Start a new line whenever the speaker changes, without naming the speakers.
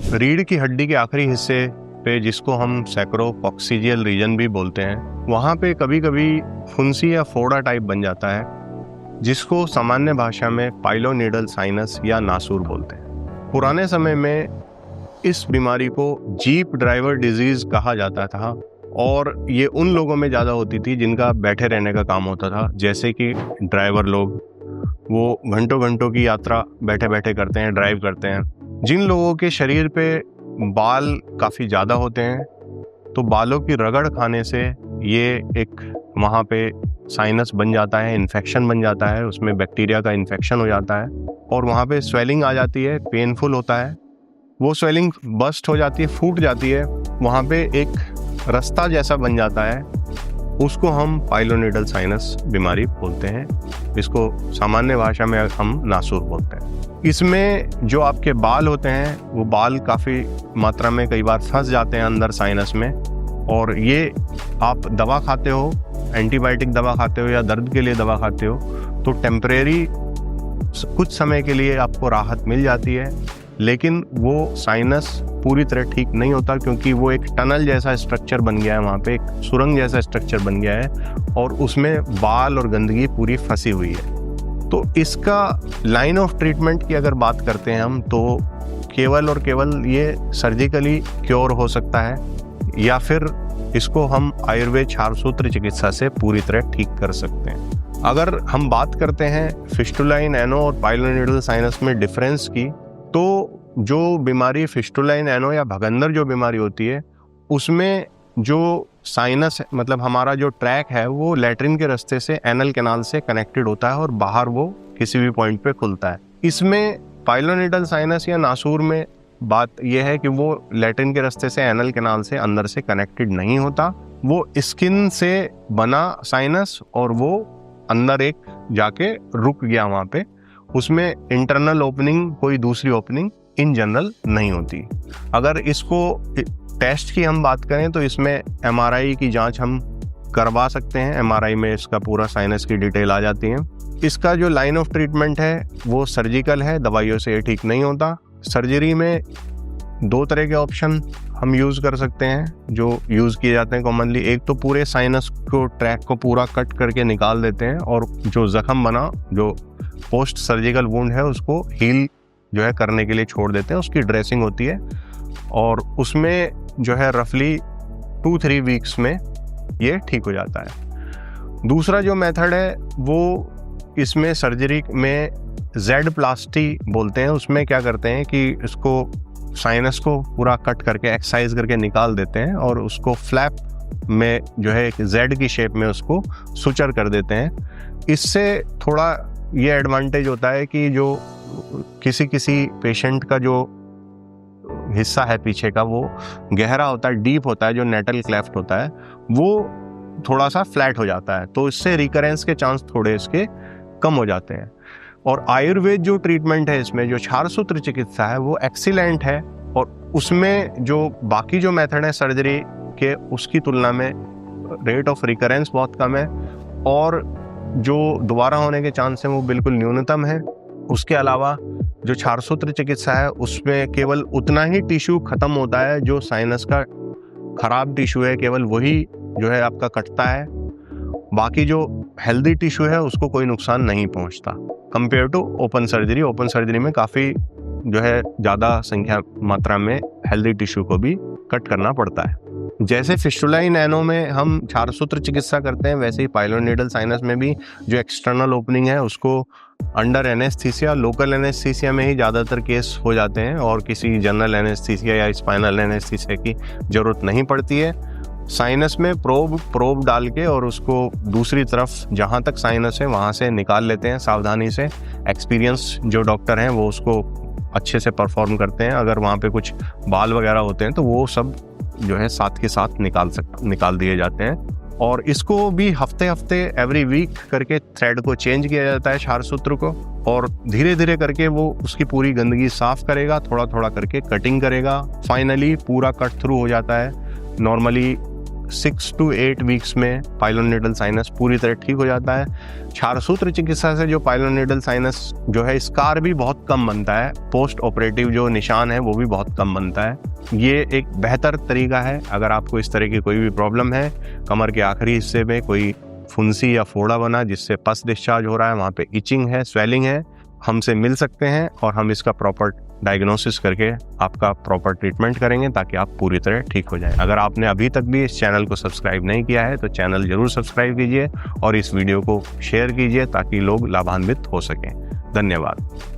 रीढ़ की हड्डी के आखिरी हिस्से पे, जिसको हम सैक्रोकॉक्सिजियल रीजन भी बोलते हैं, वहाँ पे कभी कभी फुंसी या फोड़ा टाइप बन जाता है, जिसको सामान्य भाषा में पाइलोनीडल साइनस या नासूर बोलते हैं। पुराने समय में इस बीमारी को जीप ड्राइवर डिजीज कहा जाता था और ये उन लोगों में ज़्यादा होती थी जिनका बैठे रहने का काम होता था, जैसे कि ड्राइवर लोग, वो घंटों घंटों की यात्रा बैठे बैठे करते हैं, ड्राइव करते हैं। जिन लोगों के शरीर पे बाल काफ़ी ज़्यादा होते हैं, तो बालों की रगड़ खाने से ये एक वहाँ पे साइनस बन जाता है, इन्फेक्शन बन जाता है, उसमें बैक्टीरिया का इन्फेक्शन हो जाता है और वहाँ पे स्वेलिंग आ जाती है, पेनफुल होता है। वो स्वेलिंग बस्ट हो जाती है, फूट जाती है, वहाँ पे एक रास्ता जैसा बन जाता है, उसको हम पाइलोनीडल साइनस बीमारी बोलते हैं। इसको सामान्य भाषा में हम नासूर बोलते हैं। इसमें जो आपके बाल होते हैं, वो बाल काफ़ी मात्रा में कई बार फंस जाते हैं अंदर साइनस में, और ये आप दवा खाते हो, एंटीबायोटिक दवा खाते हो या दर्द के लिए दवा खाते हो, तो टेम्परेरी कुछ समय के लिए आपको राहत मिल जाती है, लेकिन वो साइनस पूरी तरह ठीक नहीं होता, क्योंकि वो एक टनल जैसा स्ट्रक्चर बन गया है, वहाँ पे एक सुरंग जैसा स्ट्रक्चर बन गया है और उसमें बाल और गंदगी पूरी फंसी हुई है। तो इसका लाइन ऑफ ट्रीटमेंट की अगर बात करते हैं हम, तो केवल और केवल ये सर्जिकली क्योर हो सकता है, या फिर इसको हम आयुर्वेद क्षारसूत्र चिकित्सा से पूरी तरह ठीक कर सकते हैं। अगर हम बात करते हैं फिस्टुला इन एनो और पाइलोनीडल साइनस में डिफरेंस की, तो जो बीमारी फिस्टुला इन एनो या भगंदर जो बीमारी होती है, उसमें जो साइनस मतलब हमारा जो ट्रैक है, वो लैट्रिन के रास्ते से एनल कैनाल से कनेक्टेड होता है और बाहर वो किसी भी पॉइंट पे खुलता है। इसमें पाइलोनीडल साइनस या नासूर में बात यह है कि वो लैट्रिन के रास्ते से एनल कैनाल से अंदर से कनेक्टेड नहीं होता, वो स्किन से बना साइनस और वो अंदर एक जाके रुक गया वहाँ पे, उसमें इंटरनल ओपनिंग कोई दूसरी ओपनिंग इन जनरल नहीं होती। अगर इसको टेस्ट की हम बात करें, तो इसमें एमआरआई की जांच हम करवा सकते हैं। एमआरआई में इसका पूरा साइनस की डिटेल आ जाती है। इसका जो लाइन ऑफ ट्रीटमेंट है वो सर्जिकल है, दवाइयों से ये ठीक नहीं होता। सर्जरी में दो तरह के ऑप्शन हम यूज़ कर सकते हैं जो यूज़ किए जाते हैं कॉमनली। एक तो पूरे साइनस को ट्रैक को पूरा कट करके निकाल देते हैं और जो जख्म बना, जो पोस्ट सर्जिकल वुंड है, उसको हील जो है करने के लिए छोड़ देते हैं, उसकी ड्रेसिंग होती है और उसमें जो है रफली 2-3 वीक्स में ये ठीक हो जाता है। दूसरा जो मेथड है वो इसमें सर्जरी में जेड प्लास्टी बोलते हैं। उसमें क्या करते हैं कि इसको साइनस को पूरा कट करके एक्सरसाइज करके निकाल देते हैं और उसको फ्लैप में जो है एक जेड की शेप में उसको सुचर कर देते हैं। इससे थोड़ा ये एडवांटेज होता है कि जो किसी पेशेंट का जो हिस्सा है पीछे का वो गहरा होता है, डीप होता है, जो नेटल क्लेफ्ट होता है वो थोड़ा सा फ्लैट हो जाता है, तो इससे रिकरेंस के चांस थोड़े इसके कम हो जाते हैं। और आयुर्वेद जो ट्रीटमेंट है इसमें, जो क्षारसूत्र चिकित्सा है, वो एक्सीलेंट है और उसमें जो बाकी जो मेथड है सर्जरी के, उसकी तुलना में रेट ऑफ रिकरेंस बहुत कम है और जो दोबारा होने के चांस हैं वो बिल्कुल न्यूनतम है। उसके अलावा जो क्षारसूत्र चिकित्सा है उसमें केवल उतना ही टिश्यू खत्म होता है जो साइनस का खराब टिश्यू है, केवल वही जो है आपका कटता है, बाकी जो हेल्दी टिश्यू है उसको कोई नुकसान नहीं पहुंचता compare to open surgery. Open surgery में काफ़ी जो है ज़्यादा संख्या मात्रा में हेल्दी टिश्यू को भी कट करना पड़ता है। जैसे फिस्टुला इन एनो में हम क्षारसूत्र चिकित्सा करते हैं, वैसे ही पाइलोनीडल साइनस में भी जो एक्सटर्नल ओपनिंग है उसको अंडर एनेस्थीसिया, लोकल एनेस्थीसिया में ही ज़्यादातर केस हो जाते हैं और किसी जनरल एनेस्थीसिया या स्पाइनल एनेस्थीसिया की ज़रूरत नहीं पड़ती है। साइनस में प्रोब डाल के और उसको दूसरी तरफ जहाँ तक साइनस है वहाँ से निकाल लेते हैं सावधानी से। एक्सपीरियंस जो डॉक्टर हैं वो उसको अच्छे से परफॉर्म करते हैं। अगर वहाँ पे कुछ बाल वगैरह होते हैं तो वो सब जो है साथ के साथ निकाल दिए जाते हैं। और इसको भी हफ्ते एवरी वीक करके थ्रेड को चेंज किया जाता है क्षारसूत्र को, और धीरे धीरे करके वो उसकी पूरी गंदगी साफ करेगा, थोड़ा थोड़ा करके कटिंग करेगा, फाइनली पूरा कट थ्रू हो जाता है। नॉर्मली 6 to 8 वीक्स में पाइलोनेडल साइनस पूरी तरह ठीक हो जाता है। क्षारसूत्र चिकित्सा से जो पाइलोनेडल साइनस जो है, स्कार भी बहुत कम बनता है, पोस्ट ऑपरेटिव जो निशान है वो भी बहुत कम बनता है। ये एक बेहतर तरीका है। अगर आपको इस तरह की कोई भी प्रॉब्लम है, कमर के आखिरी हिस्से में कोई फुंसी या फोड़ा बना जिससे पस डिस्चार्ज हो रहा है, वहाँ पे इचिंग है, स्वेलिंग है, हमसे मिल सकते हैं और हम इसका प्रॉपर डायग्नोसिस करके आपका प्रॉपर ट्रीटमेंट करेंगे ताकि आप पूरी तरह ठीक हो जाएं। अगर आपने अभी तक भी इस चैनल को सब्सक्राइब नहीं किया है तो चैनल जरूर सब्सक्राइब कीजिए और इस वीडियो को शेयर कीजिए ताकि लोग लाभान्वित हो सकें। धन्यवाद।